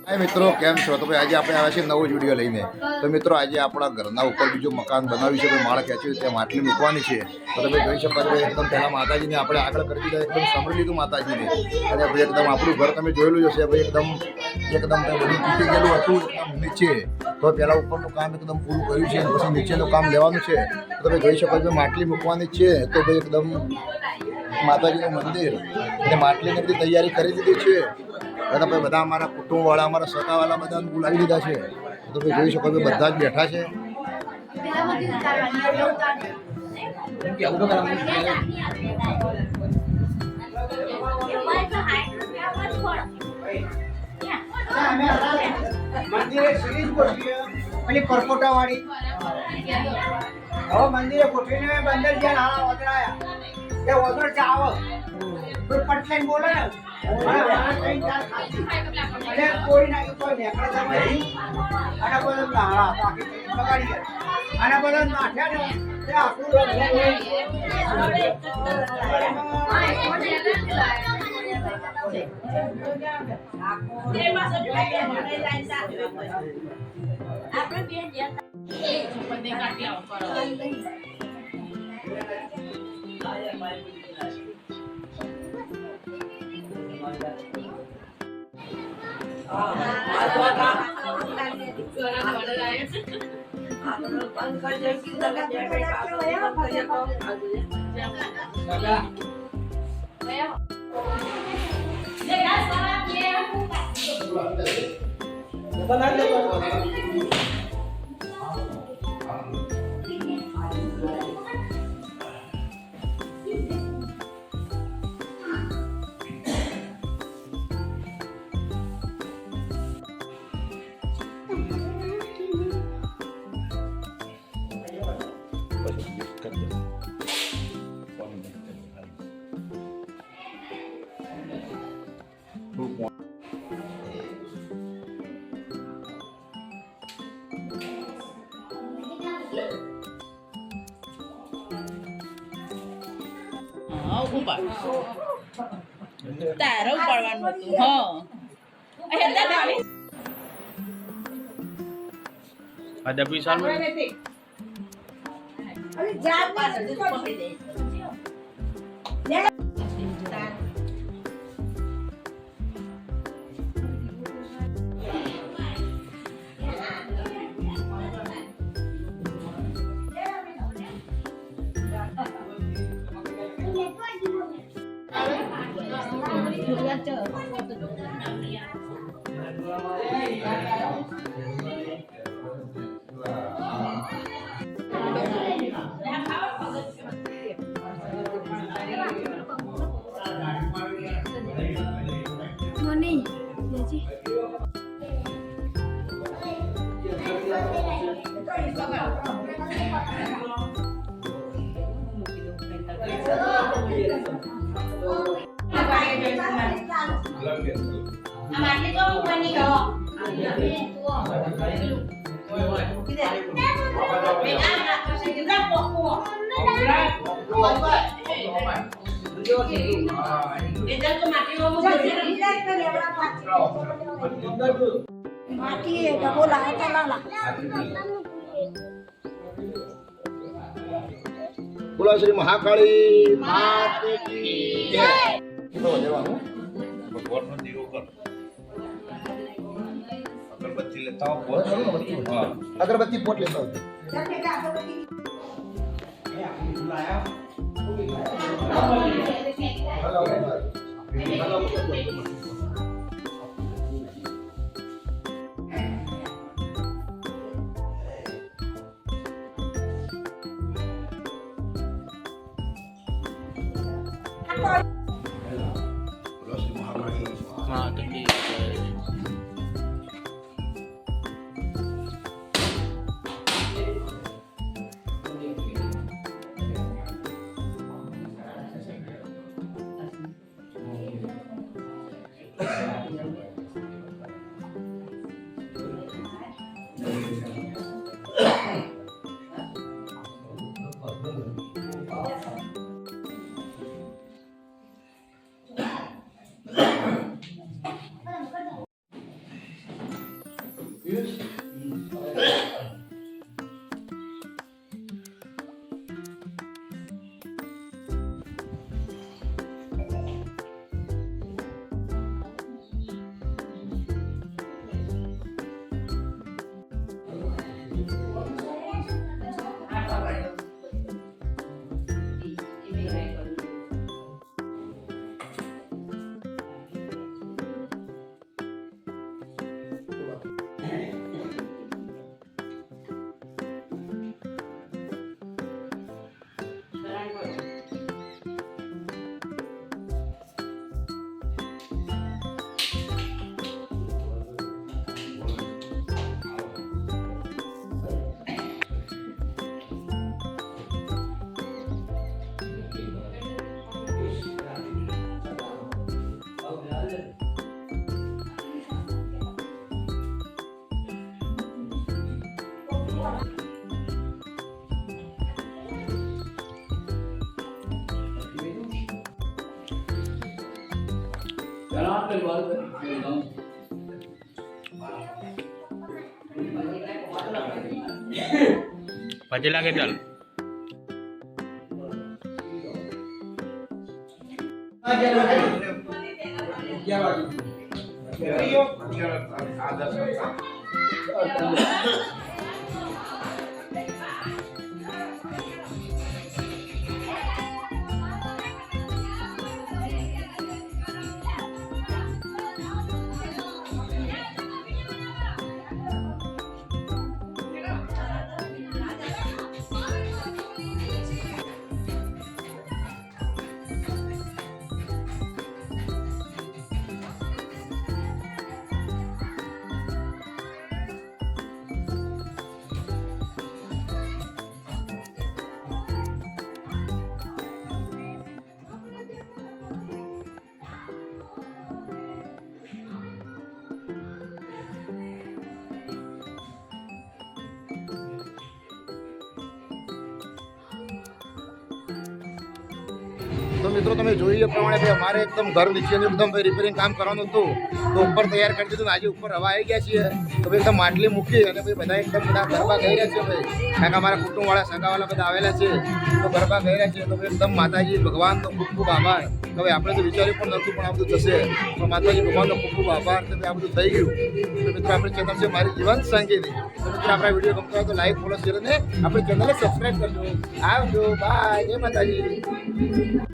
हाय मित्रों केम छो। तो भाई आज आप आया छे नवो विडियो लईने। तो मित्रों आज आपણા ઘરના ઉપર બીજું મકાન બનાવી છે, ભાઈ માળ ખેંચ્યું ત્યાં માટલી મૂકવાની છે। તો તમે જોઈ શકો છો એકદમ પહેલા માતાજીને આપણે આગળ કરી દીધા, એકદમ સાંભળી લીધું માતાજીને। અને ભાઈ એકદમ આપણું ઘર તમે જોયેલું જ હશે ભાઈ, એકદમ બધું તૂટી ગયેલું હતું એકદમ નીચે। તો પહેલા ઉપરનું કામ એકદમ પૂરું કર્યું છે અને પછી નીચેનું કામ લેવાનું છે। તો તમે જોઈ શકો છો માટલી મૂકવાની છે। તો ભાઈ એકદમ માતાજીનું મંદિર અને માટલીની બધી તૈયારી કરી દીધી છે। અને ભાઈ બધા અમારા કુટુંબવાળા અમારા સગાવાળા બધાને બોલાવી દીધા છે। તો ભાઈ જોઈ શકો છો બધા જ બેઠા છે। મંદિરે સિરીઝ ગોઠવી પેલી પરપોટા વાળી હવે મંદિરે ગોઠવીને બંદર જ્યાં હારા ઓદરાયા તે ઓદર ચાવ કોઈ પટલાઈન બોલે ને કોઈ નાખી કોઈ નેકળે તમે આના બધા હારા બાકી બગાડી આના બધા નાખ્યા ને તે આખું તારો પડવાનું હતું હા ada pisang બોલો શ્રી મહાકાળી માત કી જય। તો લેવાનું ભગવાનનો દીવો કર અગરબત્તી લેતા આવો હા અગરબત્તી પોટ લેતા હા તો ઠીક પછી લાગે ચાલ તો મિત્રો તમે જોઈએ એ પ્રમાણે ભાઈ અમારે એકદમ ઘર નીચેનું એકદમ ભાઈ રિપેરિંગ કામ કરવાનું હતું તો ઉપર તૈયાર કરી દીધું ને આજે ઉપર હવા આવી ગયા છીએ તો ભાઈ એકદમ માટલી મૂકી અને ભાઈ બધા એકદમ બધા ગરબા ગઈ રહ્યા છે ભાઈ કારણ કે અમારા કુટુંબવાળા સગાવાળા બધા આવેલા છે તો ગરબા ગઈ રહ્યા છે તો ભાઈ એકદમ માતાજી ભગવાનનો ખૂબ ખૂબ આભાર તો ભાઈ આપણે તો વિચાર્યું પણ નહોતું પણ આ બધું થશે પણ માતાજી ભગવાનનો ખૂબ ખૂબ આભાર કે ભાઈ આ બધું થઈ ગયું તો મિત્રો આપણી ચેનલ છે મારી જીવન સંગીત તો મિત્રો આપણા વિડીયો ગમતો હોય તો લાઈક ફોલો શેર અને આપણી ચેનલને સબસ્ક્રાઈબ કરજો આવજો બાય જય માતાજી.